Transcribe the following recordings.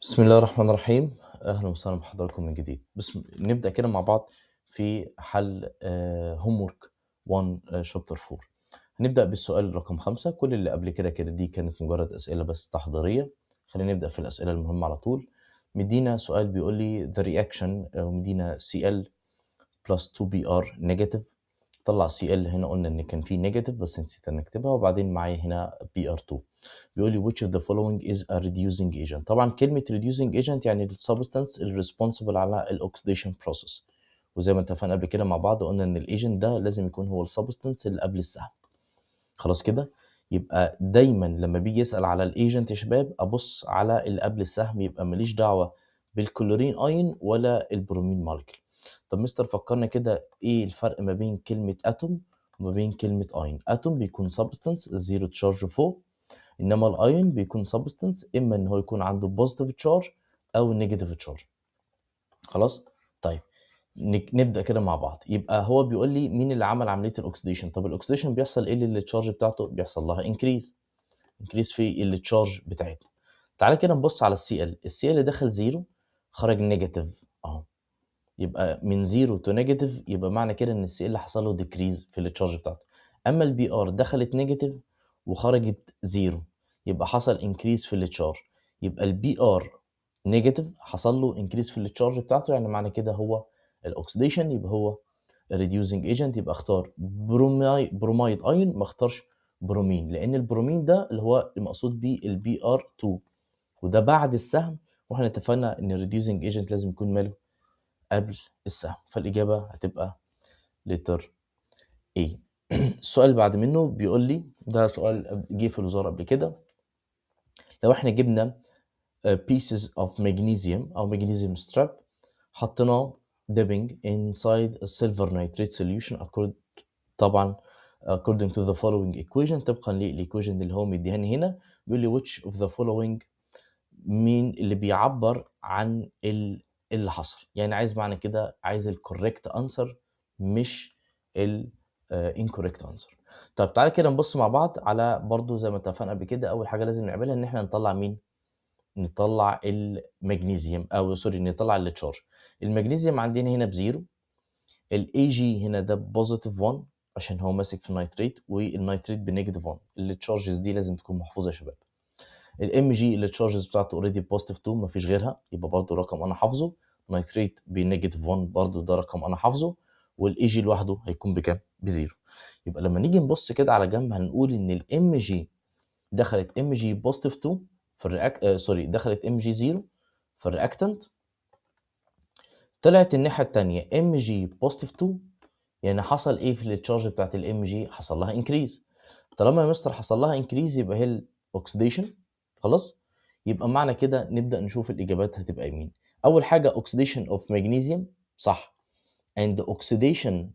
بسم الله الرحمن الرحيم. أهلا وسهلا بحضراتكم من جديد. نبدأ كده مع بعض في حل homework 1 chapter 4. هنبدأ بالسؤال رقم 5. كل اللي قبل كده دي كانت مجرد أسئلة بس تحضيرية. خلينا نبدأ في الأسئلة المهمة على طول. مدينا سؤال بيقول لي the reaction ومدينا Cl plus 2Br negative. طلع Cl هنا قلنا إن كان فيه negative بس نسيت إن أكتبها، وبعدين معايا هنا Br2. بيقول لي which of the following is a reducing agent. طبعا كلمة reducing agent يعني السبستانس الريسبونسبل على الاكسيديشن بروسيس، وزي ما اتفقنا قبل كده مع بعض قلنا ان الايجنت ده لازم يكون هو السبستانس اللي قبل السهم. خلاص كده، يبقى دايما لما بيجي يسأل على الايجنت يا شباب ابص على اللي قبل السهم، يبقى ماليش دعوة بالكلورين اين ولا البرومين مولكيول. طب مستر فكرنا كده ايه الفرق ما بين كلمة اتوم وما بين كلمة اين؟ اتوم بيكون سبستانس زيرو تشارج فوق، انما الايون بيكون سبستانس اما ان هو يكون عنده بوزيتيف تشارج او نيجاتيف تشارج. خلاص طيب، نبدا كده مع بعض. يبقى هو بيقول لي مين اللي عمل عمليه الاكسديشن. طب الاكسديشن بيحصل ايه للتشارج بتاعته؟ بيحصل لها انكريز في التشارج بتاعتنا. تعالى كده نبص على السي ال دخل زيرو خرج نيجاتيف اهو، يبقى من زيرو تو نيجاتيف، يبقى معنى كده ان السي ال حصل له ديكريز في التشارج بتاعته. اما البي ار دخلت نيجاتيف وخرجت زيرو، يبقى حصل انكريز في التشارج. يبقى البي ار نيجاتيف حصل له انكريز في التشارج بتاعته، يعني معنى كده هو الاكسيديشن، يبقى هو الريديوسنج ايجنت. يبقى اختار برومايد ايون، ما اختارش برومين، لان البرومين ده اللي هو المقصود بيه البي ار 2، وده بعد السهم، واحنا اتفقنا ان الريديوسنج ايجنت لازم يكون ماله قبل السهم. فالإجابة هتبقى لتر A. السؤال اللي بعد منه بيقول لي، ده سؤال جه في الوزارة قبل كده، لو احنا جبنا pieces of magnesium أو magnesium strap حطيناه dipping inside a silver nitrate solution طبعا according to the following equation، طبقا للإيكويشن اللي هو مديهاني هنا. بيقول لي which of the following، مين اللي بيعبر عن اللي حصل، يعني عايز معنى كده عايز الكوريكت انسر مش الانكوريكت انسر. طب تعالى كده نبص مع بعض على برضو زي ما اتفقنا قبل كده، اول حاجه لازم نعملها ان احنا نطلع مين؟ نطلع المغنيسيوم، او سوري نطلع التشارج. المغنيسيوم عندنا هنا بزيرو، الاي جي هنا ده بوزيتيف 1 عشان هو ماسك في النيتريت، والنيتريت بنيجاتيف 1. التشارجز دي لازم تكون محفوظه يا شباب. الام جي اللي التشارجز بتاعته اوريدي بوزيتيف 2 مفيش غيرها، يبقى برضو رقم انا حافظه. نيتريت بنيجاتيف 1 برضو ده رقم انا حافظه. والاي جي لوحده هيكون بكام؟ بزيرو. يبقى لما نيجي نبص كده على جنب هنقول ان الام جي دخلت ام جي بوزيتيف 2 في سوري دخلت ام جي 0 في الرياكتنت، طلعت الناحيه الثانيه ام جي بوزيتيف 2، يعني حصل ايه في التشارج بتاعت الام جي؟ حصل لها انكريز. طالما يا مستر حصل لها انكريز يبقى هي الاكسيديشن. خلاص، يبقى معنى كده نبدا نشوف الاجابات هتبقى مين. اول حاجه اوكسيديشن اوف مغنيسيوم صح، اند اوكسيديشن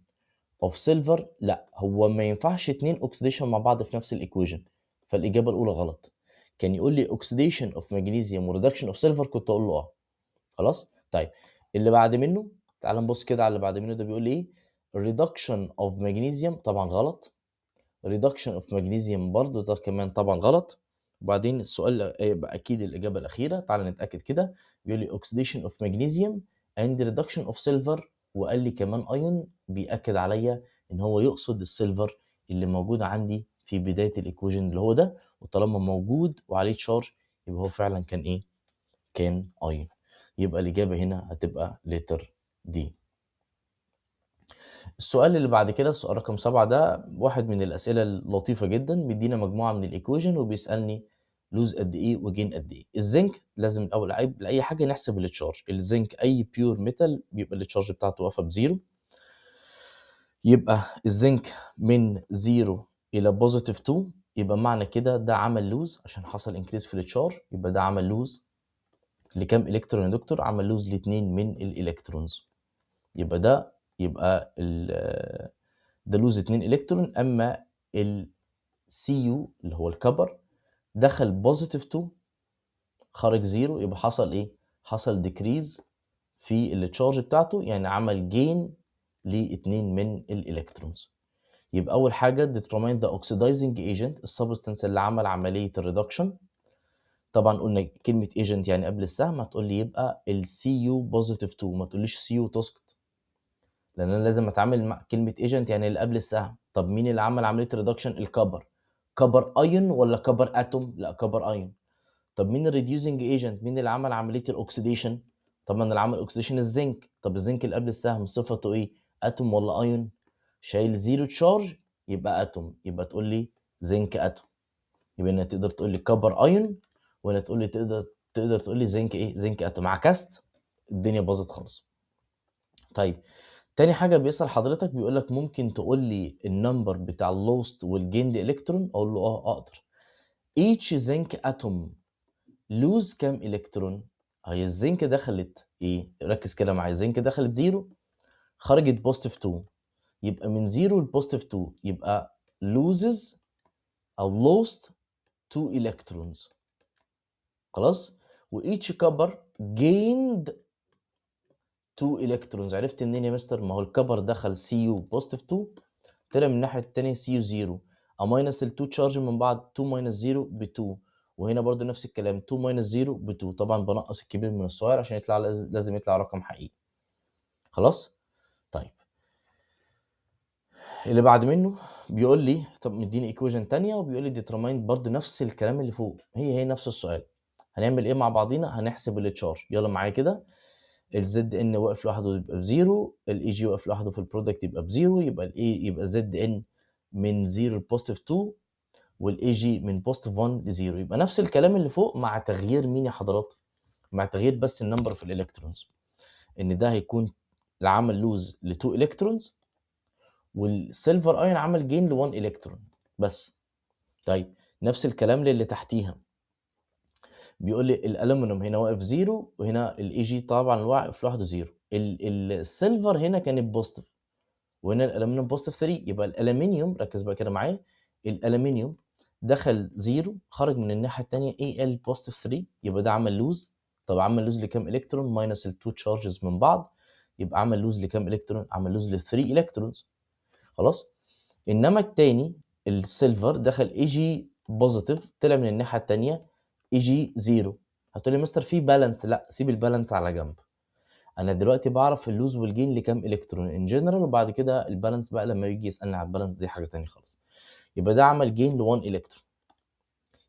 اوف سيلفر لا، هو ما ينفعش اتنين اوكسيديشن مع بعض في نفس الايكويشن، فالاجابه الاولى غلط. كان يقول لي اوكسيديشن اوف مغنيسيوم وريدكشن اوف سيلفر كنت اقول له اه. خلاص طيب، اللي بعد منه تعال نبص كده على اللي بعد منه، ده بيقول ايه؟ reduction of magnesium طبعا غلط، reduction of magnesium برضو ده كمان طبعا غلط. وبعدين السؤال يبقى اكيد الاجابه الاخيره، تعال نتاكد كده. بيقول لي oxidation of magnesium and reduction of silver، وقال لي كمان ايون، بياكد عليا ان هو يقصد السيلفر اللي موجود عندي في بدايه الايكويشن اللي هو ده، وطالما موجود وعليه تشارج يبقى هو فعلا كان ايه؟ كان ايون. يبقى الاجابه هنا هتبقى لتر دي. السؤال اللي بعد كده السؤال رقم 7، ده واحد من الأسئلة اللطيفة جدا، بيدينا مجموعة من الإيكويشن وبيسألني لوز قد إيه وجين قد إيه. الزنك لازم الأول لأي حاجة نحسب التشارج. الزنك أي بيور ميتال بيبقى التشارج بتاعته واقفة بزيرو، يبقى الزنك من زيرو إلى بوزيتيف 2، يبقى معنى كده ده عمل لوز عشان حصل انكريز في التشارج، يبقى ده عمل لوز لكام إلكترون يا دكتور؟ عمل لوز لاتنين من الإلكترونز، يبقى ده يبقى ده لوز 2 الكترون. اما السي يو اللي هو الكبر دخل بوزيتيف 2 خرج زيرو، يبقى حصل ايه؟ حصل ديكريز في التشارج بتاعته، يعني عمل جين لاتنين من الالكترونز. يبقى اول حاجه determine the oxidizing agent، السبستانس اللي عمل عمليه الريدكشن. طبعًا قُلنا كلمة agent يعني قبل السهم هتقول لي يبقى الCu +2 ما تقوليش Cu وتسكت، لأن أنا لازم أتعامل مع كلمة agent يعني اللي قبل السهم. طب مين اللي عمل عملية reduction؟ الكبر. كبر ion والّا كبر atom؟ لأ كبر ion. طب مين الreducing agent؟ مين اللي عمل عملية الoxidation؟ طبعًا اللي عمل oxidation الزنك. طب الزنك اللي قبل السهم صفته إيه؟ atom والّا ion؟ شايل zero charge يبقى atom، يبقى تقول لي زنك atom. يبقى هنا تقدر تقول لي كبر ايون، وهنا تقول لي تقدر تقول لي زنك ايه؟ زنك اتوم. عكست الدنيا باظت خالص. طيب تاني حاجه بيسال حضرتك بيقول لك ممكن تقول لي النمبر بتاع اللوست والجيند الكترون؟ اقول له اه اقدر. each zinc atom lose كام الكترون؟ هي الزنك دخلت ايه؟ ركز كده معايا، الزنك دخلت 0 خرجت بوزيتيف 2، يبقى من 0 لبوزيتيف 2 يبقى loses او lost 2 electrons. خلاص. وايتش كبر gained 2 الكترونز. عرفت منين يا مستر؟ ما هو الكبر دخل سي يو بوزيتيف 2، طلع من الناحيه الثانيه سي يو 0، اماينس ال 2 تشارج من بعض، 2 ماينس 0 ب 2، وهنا برضو نفس الكلام 2 ماينس 0 ب 2. طبعا بنقص الكبير من الصغير عشان يطلع لازم يطلع رقم حقيقي. خلاص. طيب اللي بعد منه بيقول لي، طب مديني ايكويشن ثانيه وبيقول لي ديترماين برضو نفس الكلام اللي فوق، هي نفس السؤال. هنعمل ايه مع بعضينا؟ هنحسب التشارج. يلا معايا كده. الزد ان واقف لوحده يبقى بزيرو، الاي جي واقف لوحده في البرودكت يبقى بزيرو، يبقى الاي يبقى زد ان من 0 لبوزيتيف 2 والاي جي من بوزيتيف 1 لزيرو. يبقى نفس الكلام اللي فوق مع تغيير مين يا حضرات؟ مع تغيير بس النمبر في الالكترونز، ان ده هيكون عمل لوز ل 2 الكترونز والسيلفر ايون عمل جين ل 1 الكترون بس. طيب نفس الكلام للي تحتيها، بيقول لي الالومنيوم هنا واقف 0 وهنا الاي جي طبعا واقف لوحده 0. السيلفر هنا كانت بوزيتيف وهنا الالومنيوم بوزيتيف 3، يبقى الالومنيوم ركز بقى كده معايا، الالومنيوم دخل 0 خرج من الناحيه الثانيه اي ال بوزيتيف 3، يبقى ده عمل لوز. طب عمل لوز لكام الكترون؟ ماينس ال 2 تشارجز من بعض، يبقى عمل لوز لكام الكترون؟ عمل لوز ل 3 الكترونز. خلاص. انما الثاني السيلفر دخل اي جي بوزيتيف طلع من الناحيه الثانيه اي جي 0. هتقول لي مستر في بالانس؟ لا سيب البالانس على جنب. انا دلوقتي بعرف اللوز والجين لكام الكترون ان جنرال، وبعد كده البالانس بقى لما يجي يسالني على البالانس دي حاجه ثانيه خالص. يبقى ده عمل جين ل 1 الكترون.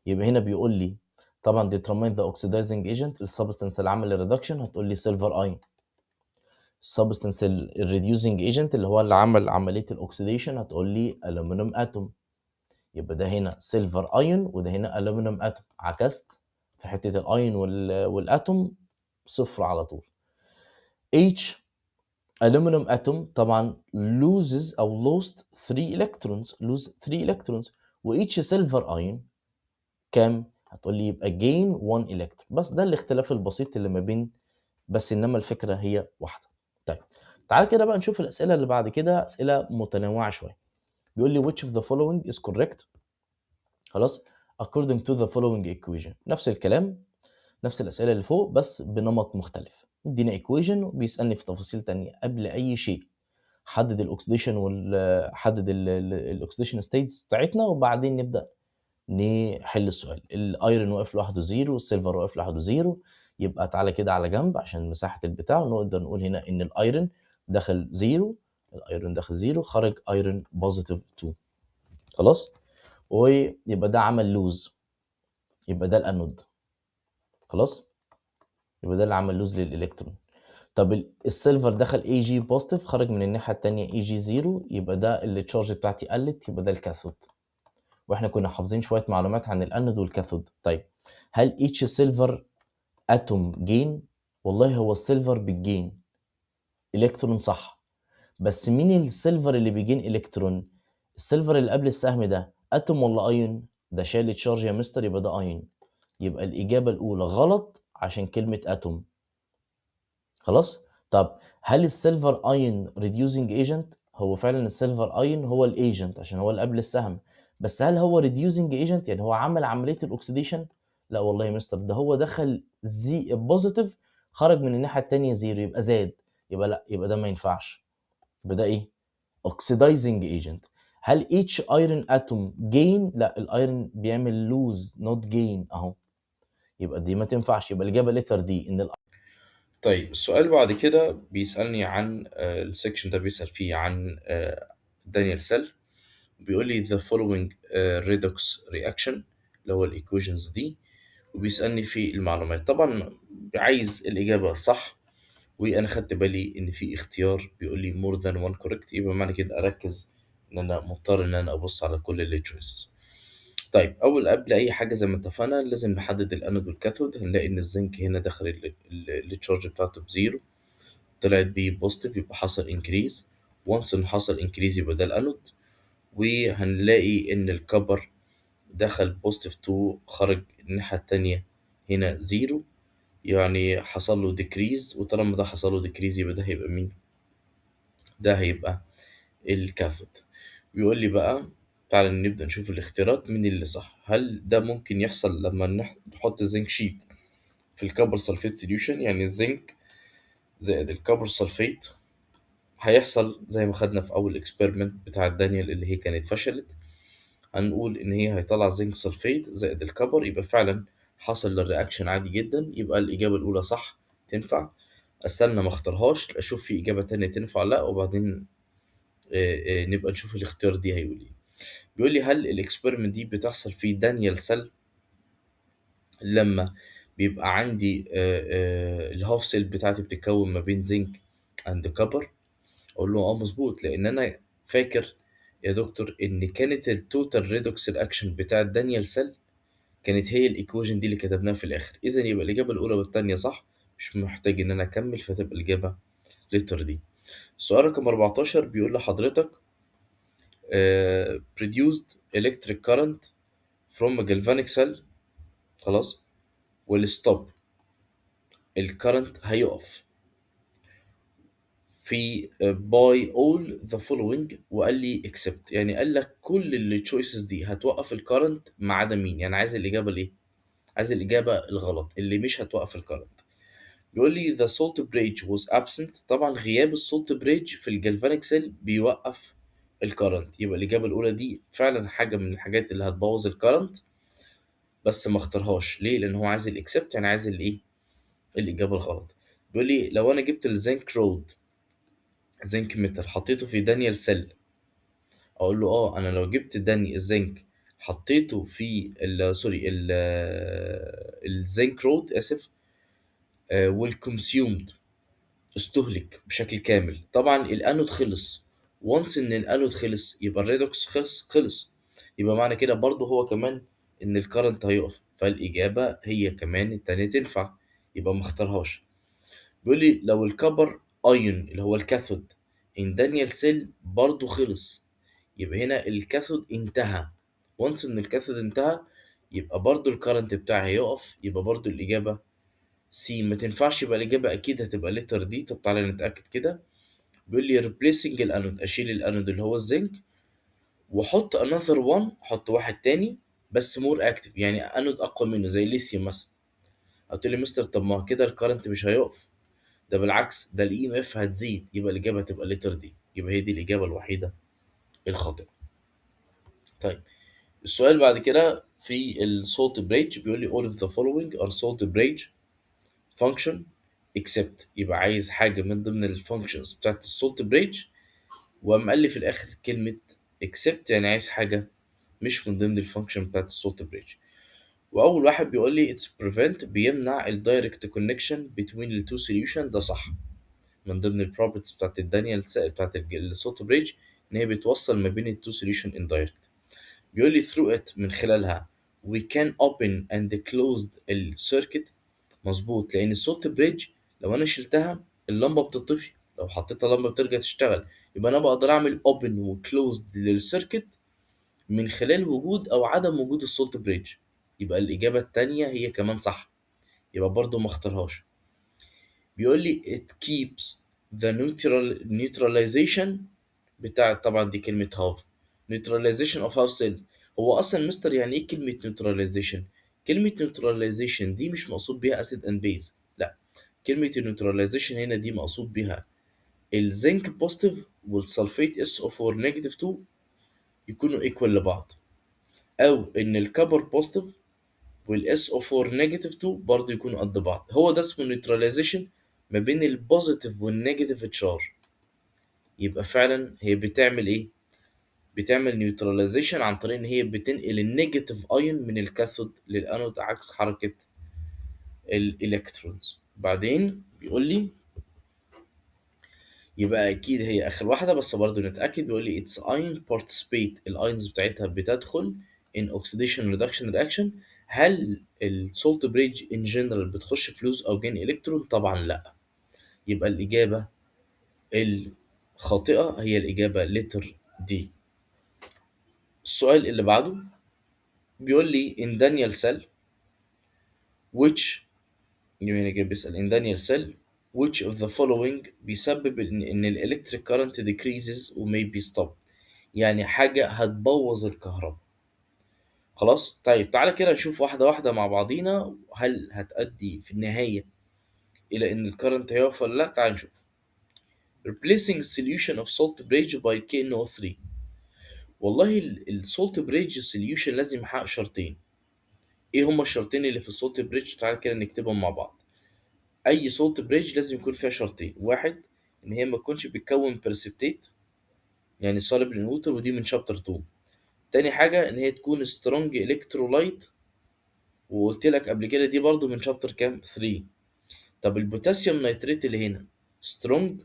يبقى هنا بيقول لي طبعا determine the oxidizing agent، السبستنس اللي عمل الريدكشن هتقول لي سيلفر اين. السبستنس الريديوسنج ايجنت اللي هو اللي عمل عمليه الاكسيديشن هتقول لي الومنيوم اتوم. يبقى ده هنا سيلفر ايون وده هنا الومنيوم اتوم. عكست في حته الايون والاتوم صفر على طول. H aluminum atom طبعا loses او lost 3 electrons، lose 3 electrons. و each silver ion كام؟ هتقول لي يبقى gain 1 electron. بس ده الاختلاف البسيط اللي ما بين، بس انما الفكره هي واحده. طيب تعال كده بقى نشوف الاسئله اللي بعد كده، اسئله متنوعه شويه. بيقول لي which of the following is correct. خلاص. according to the following equation. نفس الكلام، نفس الاسئله اللي فوق بس بنمط مختلف. يدينا equation وبيسالني في تفاصيل تانية قبل اي شيء. حدد الاكسديشن حدد الاكسديشن ستيتس بتاعتنا وبعدين نبدا نحل السؤال. الايرون واقف لوحده 0 والسيلفر واقف لوحده 0، يبقى تعالى كده على جنب عشان مساحه البتاع نقدر نقول هنا ان الايرون دخل 0، الايرون دخل 0 خرج ايرون بوزيتيف 2. خلاص. ويبقى ده عمل لوز، يبقى ده الانود. خلاص. يبقى ده اللي عمل لوز للالكترون. طب السيلفر دخل اي جي بوزيتيف خرج من الناحيه الثانيه اي جي 0، يبقى ده اللي التشارج بتاعتي قلت، يبقى ده الكاثود. واحنا كنا حافظين شويه معلومات عن الانود والكاثود. طيب هل ايتش سيلفر اتوم جين؟ والله هو السيلفر بالجين الكترون صح، بس مين السيلفر اللي بيجين الكترون؟ السيلفر اللي قبل السهم ده اتوم ولا ايون؟ ده شال تشارج يا مستر، يبقى ده ايون. يبقى الاجابه الاولى غلط عشان كلمه اتوم. خلاص. طب هل السيلفر ايون ريديوسنج ايجنت؟ هو فعلا السيلفر ايون هو الايجنت عشان هو اللي قبل السهم، بس هل هو ريديوسنج ايجنت يعني هو عمل عمليه الاكسيديشن؟ لا والله يا مستر، ده هو دخل زي بوزيتيف خرج من الناحيه الثانيه زيرو يبقى زاد. يبقى لا، يبقى ده ما ينفعش. يبقى ده ايه؟ اوكسيدايزنج ايجنت. هل each iron atom gain؟ لا، الايرون بيعمل lose not gain اهو. يبقى دي ما تنفعش، يبقى الإجابة letter D إن طيب السؤال بعد كده بيسألني عن السكشن ده بيسأل فيه عن دانيال سيل. بيقول لي the following redox reaction اللي هو الإيكويشنز دي، وبيسألني في المعلومات. طبعا عايز الإجابة صح، وأنا خدت بالي إن في اختيار بيقول لي more than one correct، يبقى معنى كده أركز إن أنا مضطر إن أنا أبص على كل ال choices. طيب قبل أي حاجة زي ما اتفقنا لازم نحدد الأنود والكاثود. هنلاقي إن الزنك هنا دخل التشارج بتاعته بزيرو، طلعت بيه بوزيتيف، يبقى حصل انكريز. وانس إن حصل انكريز يبقى ده الأنود. وهنلاقي إن الكبر دخل بوزيتيف 2، خرج الناحية التانية هنا زيرو، يعني حصل له ديكريز. وطالما ده حصل له ديكريز يبقى ده هيبقى مين؟ ده هيبقى الكاثود. بيقول لي بقى تعالى نبدأ نشوف الاختيارات مين اللي صح. هل ده ممكن يحصل لما نحط الزنك شيت في الكبر سلفيت سوليوشن، يعني الزنك زائد الكبر سلفيت؟ هيحصل زي ما خدنا في أول اكسبيرمنت بتاع دانيال اللي هي كانت فشلت. هنقول إن هي هيطلع زنك سلفيت زائد الكبر، يبقى فعلا حصل الرياكشن عادي جدا، يبقى الإجابة الأولى صح تنفع. استنى ما اختارهاش اشوف في اجابه تانية تنفع ولا لا، وبعدين نبقى نشوف الاختيار دي هيقول ايه. بيقول لي هل الاكسبيرمنت دي بتحصل في دانيال سيل لما بيبقى عندي الهاف سيل بتاعتي بتتكون ما بين زنك اند كبر؟ اقول له اه مظبوط، لان انا فاكر يا دكتور ان كانت التوتال ريدوكس الاكشن بتاع دانيال سيل كانت هي الايكويشن دي اللي كتبناها في الاخر. اذا يبقى الاجابه الاولى والثانيه صح، مش محتاج ان انا اكمل، فتبقى الاجابه لتر دي. السؤال رقم 14 بيقول لحضرتك produced electric current from a galvanic cell، خلاص، والستوب الكرنت هيقف في by all the following، وقال لي except، يعني قال لك كل اللي choices دي هتوقف الكرنت ما عدا مين. يعني عايز الإجابة ليه؟ عايز الإجابة الغلط اللي مش هتوقف الكرنت. بيقول لي the salt bridge was absent. طبعا غياب السولت بريدج في الجلفانيك سيل بيوقف الكرنت، يبقى الإجابة الأولى دي فعلا حاجة من الحاجات اللي هتبوظ الكرنت، بس ما اختارهاش ليه؟ لأن هو عايز الإكسبت، يعني عايز الإيه؟ الإجابة الغلط. بيقول لي لو أنا جبت الزنك رود، زنك ميتال، حطيته في دانيال سيل، أقول له أه أنا لو جبت داني الزنك حطيته في سوري الزنك رود آسف، والكونسيومد استهلك بشكل كامل. طبعا الانود خلص، وانس ان الانود خلص يبقى الريدوكس خلص، يبقى معنى كده برضه هو كمان ان الكرنت هيقف، فالاجابه هي كمان التانية تنفع، يبقى ما اختارهاش. بيقول لي لو الكبر ايون اللي هو الكاثود ان دانيال سيل برضه خلص، يبقى هنا الكاثود انتهى. وانس ان الكاثود انتهى يبقى برضه الكرنت بتاعي هيقف، يبقى برضه الاجابه سي ما تنفعش، يبقى الإجابة أكيد هتبقى لتر دي. طب تعالى نتأكد كده. بيقول لي replacing الأنود، أشيل الأنود اللي هو الزنك وأحط another one، أحط واحد تاني بس more active، يعني أنود أقوى منه زي الليثيوم مثلا. قلت لي مستر طب ما كده الكرنت مش هيقف، ده بالعكس ده الاي ام اف هتزيد، يبقى الإجابة هتبقى لتر دي، يبقى هي دي الإجابة الوحيدة الخاطئة. طيب السؤال بعد كده في السولت بريدج بيقول لي all of the following are salt bridge function except، يبقى عايز حاجة من ضمن الفانكشنز بتاعت السولت بريدج، وقام قال لي في الآخر كلمة except، يعني عايز حاجة مش من ضمن الفانكشن بتاعت السولت بريدج. وأول واحد بيقول لي it's prevent، بيمنع ال direct connection between the two solution. ده صح، من ضمن البروبرتيز بتاعت الدانيال بتاعت السولت بريدج إن هي بتوصل ما بين التو solution indirect. بيقول لي through it، من خلالها we can open and close السيركت. مظبوط، لان السولت بريدج لو انا شلتها اللمبه بتطفي، لو حطيتها اللمبه بترجع تشتغل، يبقى انا بقدر اعمل open و closed للسيركت من خلال وجود او عدم وجود السولت بريدج. يبقى الاجابه التانية هي كمان صح، يبقى برضو ما اختارهاش. بيقول لي it keeps the neutralization بتاع، طبعا دي كلمة half neutralization of half cells. هو أصلا مستر يعني إيه كلمة neutralization؟ كلمة neutralization دي مش مقصود بيها acid and base، لا، كلمة neutralization هنا دي مقصود بيها الزنك بوزيتيف والسلفيت SO4 نيجاتيف 2 يكونوا equal لبعض، أو إن الكبر بوزيتيف والSO4 نيجاتيف 2 برضه يكونوا قد بعض. هو ده اسمه نيوتراليزيشن ما بين البوزيتيف والنيجاتيف تشارج. يبقى فعلا هي بتعمل ايه؟ بتعمل نيوتراليزيشن عن طريق ان هي بتنقل النيجاتيف ايون من الكاثود للانود عكس حركه الالكترونز. بعدين بيقول لي يبقى اكيد هي اخر واحده، بس برضه نتاكد. بيقول لي its ion participate، الايونز بتاعتها بتدخل in oxidation reduction reaction. هل السولت بريدج ان جنرال بتخش في لوز او جين الكترون؟ طبعا لا. يبقى الاجابه الخاطئه هي الاجابه لتر دي. السؤال اللي بعده بيقول لي in Daniel cell which، يعني جاي بيسأل in Daniel cell which of the following بيسبب إن ال electric current decreases و may be stopped، يعني حاجة هتبوظ الكهرباء. خلاص طيب تعالى كده نشوف واحدة واحدة مع بعضينا، هل هتأدي في النهاية إلى إن الكرنت هيقف ولا لأ. تعال نشوف. replacing solution of salt bridge by KNO3. والله السولت بريدج سوليوشن لازم يحقق شرطين. ايه هما الشرطين اللي في السولت بريدج؟ تعال كده نكتبهم مع بعض. اي سولت بريدج لازم يكون فيها شرطين. واحد، ان هي ما تكونش بتكون بريسبتيت يعني soluble in water، ودي من شابتر 2. تاني حاجه ان هي تكون سترونج الكترولايت، وقلت لك قبل كده دي برضو من شابتر كام 3. طب البوتاسيوم نيتريت اللي هنا سترونج،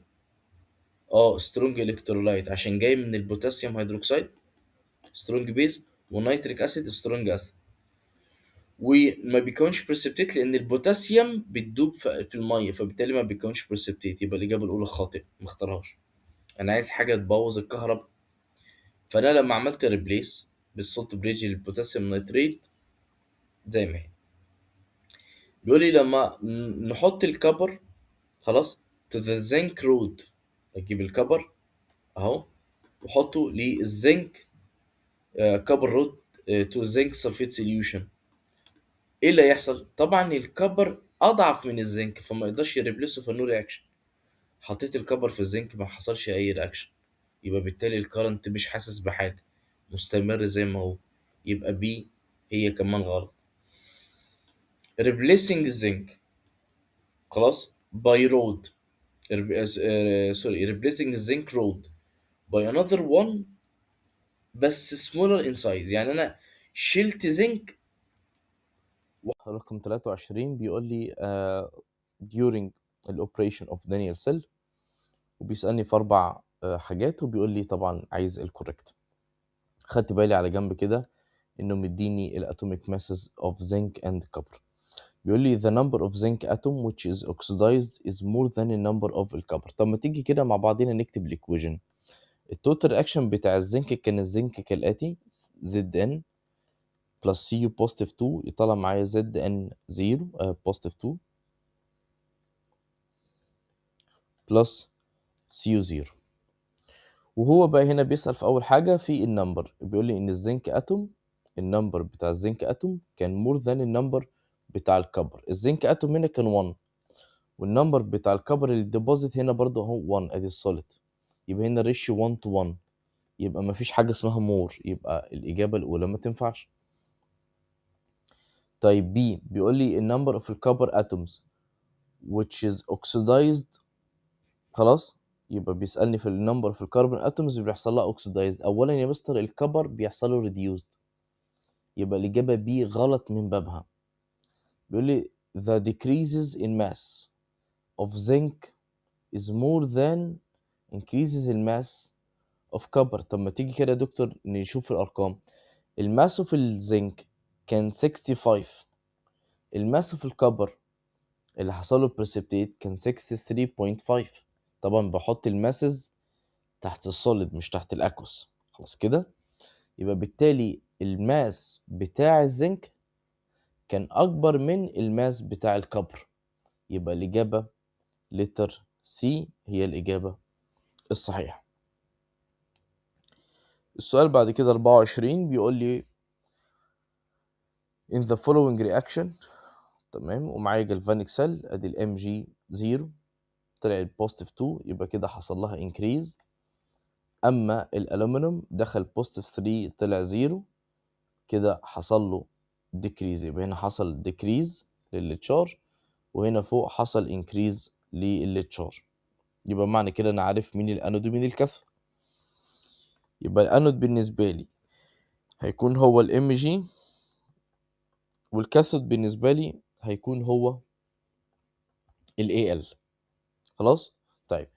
سترونج الكترولايت عشان جاي من البوتاسيوم هيدروكسيد سترونج بيز، ونيتريك اسيد سترونج اسيد. وما بيكونش بريسبتيت لان البوتاسيوم بتدوب في الميه، فبالتالي ما بيكونش بريسبتيت. يبقى الاجابه الاولى خاطئه، ما اختارهاش. انا عايز حاجه تبوظ الكهرباء، فانا لما عملت ريبليس بالسولت بريدج للبوتاسيوم نيتريت زي ما هي. بيقول لي لما نحط الكبر خلاص to the zinc rod، اجيب الكبر اهو وحطه للزنك كبر رود to zinc sulfate solution. ايه اللي هيحصل؟ طبعا الكبر اضعف من الزنك فما يقدرش يريبليسه، فنو رياكشن. حطيت الكبر في الزنك ما حصلش اي رياكشن، يبقى بالتالي الكرنت مش حاسس بحاجه، مستمر زي ما هو. يبقى بي هي كمان غلط. replacing الزنك خلاص by rod، سوري replacing الزنك rod by another one بس smaller in size. يعني انا شلت زنك. رقم 23 بيقول لي during الاوبريشن اوف دانيال سيل، وبيسألني في 4 حاجات، وبيقول لي طبعا عايز الكوريكت. خدت بالي على جنب كده انه مديني الاتوميك masses of zinc and copper. بيقول لي the number of zinc atom which is oxidized is more than the number of الكبر. طب ما تيجي كده مع بعضنا نكتب الايكويجن. التوتال رياكشن بتاع الزنك كان الزنك كالاتي Zn بلس Cu بوزيتيف 2 يطلع معايا Zn 0 بوزيتيف 2 بلس Cu 0. وهو بقى هنا بيسأل في أول حاجة في النمبر، بيقول لي إن الزنك أتوم، النمبر بتاع الزنك أتوم كان مور ذان النمبر بتاع الكبر. الزنك أتوم هنا كان 1، والنمبر بتاع الكبر اللي ديبوزيت هنا برضه اهو 1، ادي السوليد. يبقى هنا ريشيو 1 to 1، يبقى مفيش حاجة اسمها مور، يبقى الإجابة الأولى ما تنفعش. طيب بي بيقول لي النمبر of الكبر atoms which is oxidized. خلاص يبقى بيسألني في النمبر في الكربون اتومز اللي بيحصل لها اوكسيدايزد. اولا يا مستر الكبر بيحصل له ريديوزد، يبقى الاجابه بي غلط من بابها. بيقول لي the decreases in mass of zinc is more than increases in mass of copper. طب ما تيجي كده يا دكتور نشوف الارقام. الماس في الزنك كان 65، الماس في الكبر اللي حصل له بريسبتيت كان 63.5. طبعا بحط الماسز تحت السوليد مش تحت الاكوس. خلاص كده يبقى بالتالي الماس بتاع الزنك كان اكبر من الماس بتاع الكبر، يبقى الاجابه لتر سي هي الاجابه الصحيحه. السؤال بعد كده 24 بيقول لي in the following reaction، تمام، ومعايا جالفانيك سيل ادي الام جي 0 طلعت بوزيتيف 2، يبقى كده حصل لها انكريز. اما الالومنيوم دخل بوزيتيف 3 طلع 0، كده حصل له decrease. يبقى هنا حصل decrease للتشارج، وهنا فوق حصل increase للتشارج. يبقى معنى كده انا عارف مين الانود ومين الكاثود. يبقى الانود بالنسبه لي هيكون هو الام جي، والكاثود بالنسبه لي هيكون هو الاي ال. خلاص. طيب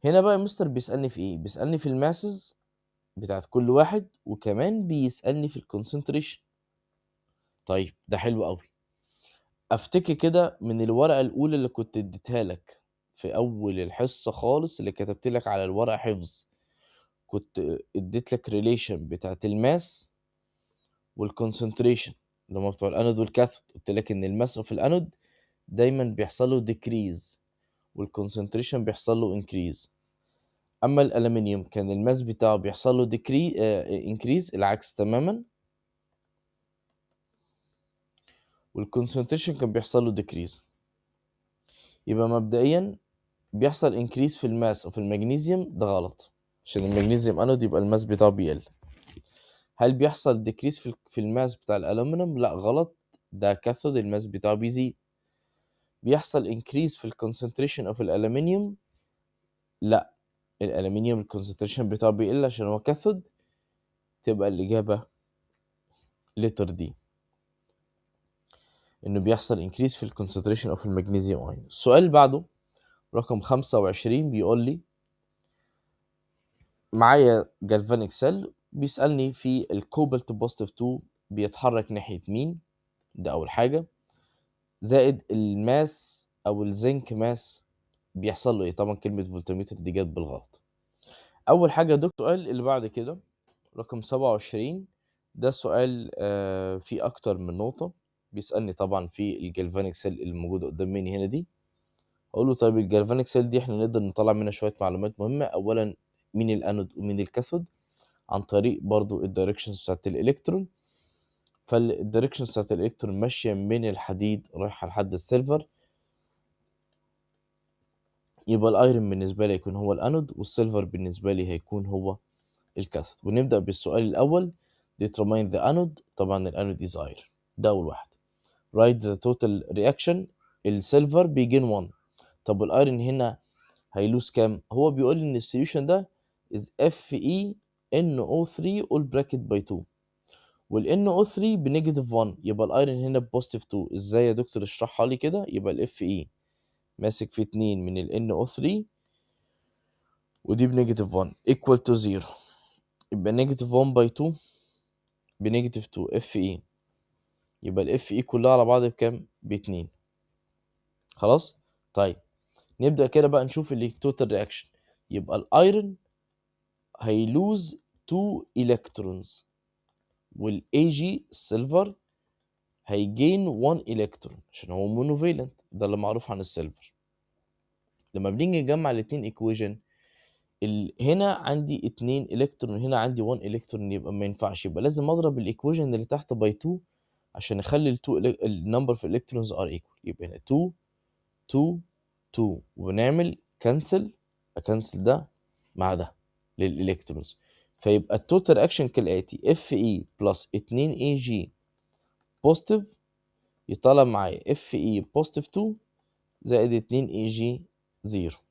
هنا بقى مستر بيسالني في ايه؟ بيسالني في الماسز بتاعت كل واحد، وكمان بيسالني في الكونسنتريشن. طيب ده حلو قوي. افتكر كده من الورقه الاولى اللي كنت اديتها لك في اول الحصه خالص، اللي كتبت لك على الورقه حفظ، كنت اديت لك ريليشن بتاعت الماس والكونسنتريشن اللي هم بتوع الانود والكاثود. قلت لك ان الماس في الانود دايما بيحصل له ديكريز، والكونسنتريشن بيحصل له انكريز. اما الالومنيوم كان الماس بتاعه بيحصل له انكريز، العكس تماما، والكونسنتريشن كان بيحصل له ديكريز. يبقى مبدئيا بيحصل انكريز في الماس وفي المغنيسيوم، ده غلط، عشان المغنيسيوم انود يبقى الماس بتاعه بيقل. هل بيحصل ديكريز في الماس بتاع الالومنيوم؟ لا غلط، ده كاثود الماس بتاعه بيزيد. بيحصل انكريز في الكونسنتريشن اوف الالومنيوم؟ لا، الالومنيوم الكونسنتريشن بتاعه بيقل عشان هو كاثود. تبقى الاجابه لتر دي، انه بيحصل انكريز في الكونسنتريشن اوف المغنيسيوم ايون. السؤال اللي بعده رقم 25 بيقول لي معايا جالفانيك سيل، بيسالني في الكوبالت بوزيتيف 2 بيتحرك ناحيه مين، ده اول حاجه، زائد الماس او الزنك ماس بيحصل له ايه. طبعا كلمه فولتميتر دي جت بالغلط. اول حاجه يا دكتور، السؤال اللي بعد كده رقم 27 ده سؤال فيه اكتر من نقطه. بيسالني طبعا في الجالفانيك سيل اللي موجوده قدام مني هنا دي. اقول له طيب الجالفانيك سيل دي احنا نقدر نطلع منها شويه معلومات مهمه. اولا مين الانود ومين الكاثود، عن طريق برضو الدايركشنز بتاعت الالكترون. فالدايركشنز بتاعت الالكترون ماشيه من الحديد رايحه لحد السيلفر. يبقى الايرون بالنسبه لي هيكون هو الانود، والسيلفر بالنسبه لي هيكون هو الكاثود. ونبدا بالسؤال الاول، determine the anode. طبعا الانود is iron، ده اول واحد. write the total reaction. السيلفر بيجين 1. طب الايرون هنا هيلوز كام؟ هو بيقول ان السوليوشن ده is FeNO3 all bracket by 2، وال NO3 بنيجاتيف 1، يبقى الايرون هنا بوزيتيف 2. ازاي يا دكتور؟ اشرحها لي كده. يبقى ال Fe ماسك في 2 من ال NO3 ودي بنيجاتيف 1 equal to 0. يبقى نيجاتيف 1 باي 2 بنيجاتيف 2 Fe. يبقى ال Fe كلها على بعض بكام؟ ب 2. خلاص. طيب نبدأ كده بقى نشوف التوتال رياكشن. يبقى الايرون هيلوز 2 الكترونز، والاي جي السيلفر هيجين 1 الكترون عشان هو مونوفيلنت، ده اللي معروف عن السيلفر. لما بنيجي نجمع الاثنين ايكويشن، هنا عندي 2 الكترون، هنا عندي 1 الكترون، يبقى ما ينفعش. يبقى لازم اضرب الايكويشن اللي تحت باي 2 عشان اخلي النمبر في الالكترونز ار ايكوال. يبقى هنا 2 2 2، ونعمل كنسل، اكنسل ده مع ده للالكترونز. فيبقى التوتال اكشن كالاتي: اف اي بلس 2 اي جي بوزيتيف يطلع معايا اف اي بوزيتيف 2 زائد 2 اي جي 0.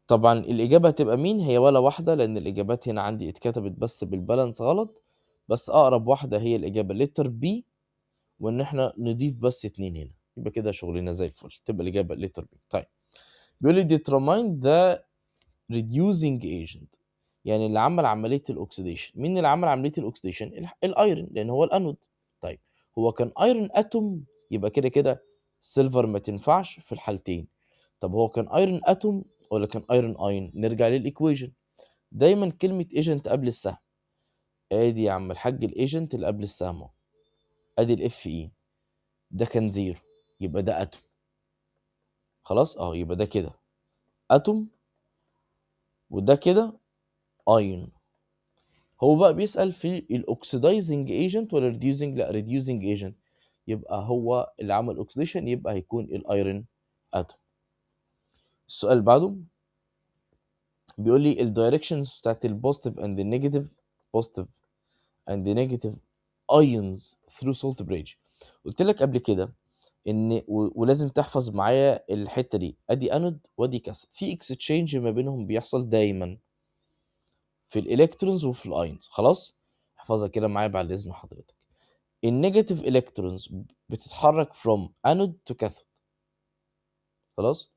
طبعا الاجابه هتبقى مين؟ هي ولا واحده، لان الاجابات هنا عندي اتكتبت بس بالبالانس غلط. بس اقرب واحده هي الاجابه لتر بي، وان احنا نضيف بس 2 هنا، يبقى كده شغلنا زي الفل، تبقى الاجابه لتر بي. طيب بيقول لي determine the reducing agent، يعني اللي عمل عمليه الاكسيديشن. مين اللي عمل عمليه الاكسيديشن؟ الايرون، لان هو الانود. طيب هو كان ايرون اتوم، يبقى كده كده السيلفر ما تنفعش في الحالتين. طب هو كان ايرون اتوم ولا كان ايرون اين؟ نرجع للايكويشن. دايما كلمه ايجنت قبل السهم. ادي يا عم الحاج الايجنت اللي قبل السهم اهو، ادي الاف اي، ده كان 0، يبقى ده اتوم. خلاص يبقى ده كده اتوم، وده كده اين. هو بقى بيسأل في الاوكسيدايزنج ايجنت ولا ريديوزنج؟ لا ريديوزنج ايجنت، يبقى هو اللي عمل اوكسيديشن، يبقى هيكون الايرون اتوم. السؤال اللي بعده بيقول لي الدايركشنز بتاعت البوزيتيف اند النيجاتيف، بوزيتيف اند نيجاتيف ions through salt bridge. قلت لك قبل كده ان ولازم تحفظ معايا الحته دي، ادي انود وادي كاثود، في اكستشينج ما بينهم بيحصل دايما في الالكترونز وفي الايونز. خلاص احفظها كده معايا بعد اذن حضرتك. النيجاتيف الكترونز بتتحرك from انود to كاثود، خلاص،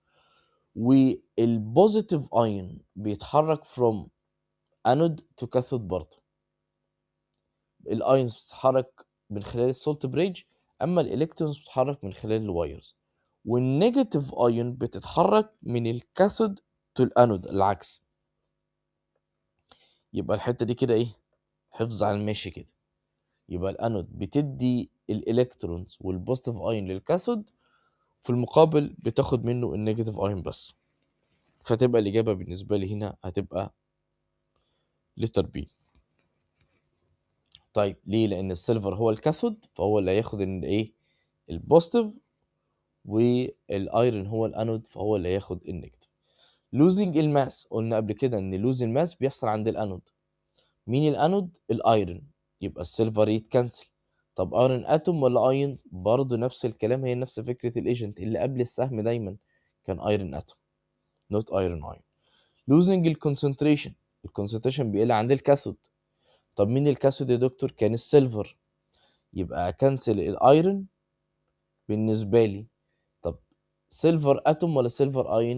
والبوزيتيف ايون بيتحرك from انود to كاثود برضه. الايونز بتتحرك من خلال السولت بريدج، اما الالكترونز بتتحرك من خلال الوايرز. والنيجاتيف ايون بتتحرك من الكاثود تو الانود العكس. يبقى الحته دي كده ايه، حفظ على الماشي كده. يبقى الانود بتدي الالكترونز والبوزيتيف ايون للكاثود، في المقابل بتاخد منه النيجاتيف ايون بس. فتبقى الاجابه بالنسبه لي هنا هتبقى لتر بي. طيب ليه؟ لان السيلفر هو الكاثود، فهو اللي هياخد الايه، البوزيتيف، والايرون هو الانود، فهو اللي هياخد النيجاتيف. لوزنج الماس، قلنا قبل كده ان لوز الماس بيحصل عند الانود. مين الانود؟ الايرون، يبقى السيلفر يتكنسل. طب ايرون اتوم ولا ايون؟ برضه نفس الكلام، هي نفس فكره الايجنت اللي قبل السهم دايما كان ايرون اتوم نوت ايرون ايون. لوزنج الكونسنتريشن، الكونسنتريشن بيقل عند الكاثود. طب مين الكاثود يا دكتور؟ كان السيلفر، يبقى اكنسل الايرون بالنسبه لي. طب سيلفر اتوم ولا سيلفر ايون؟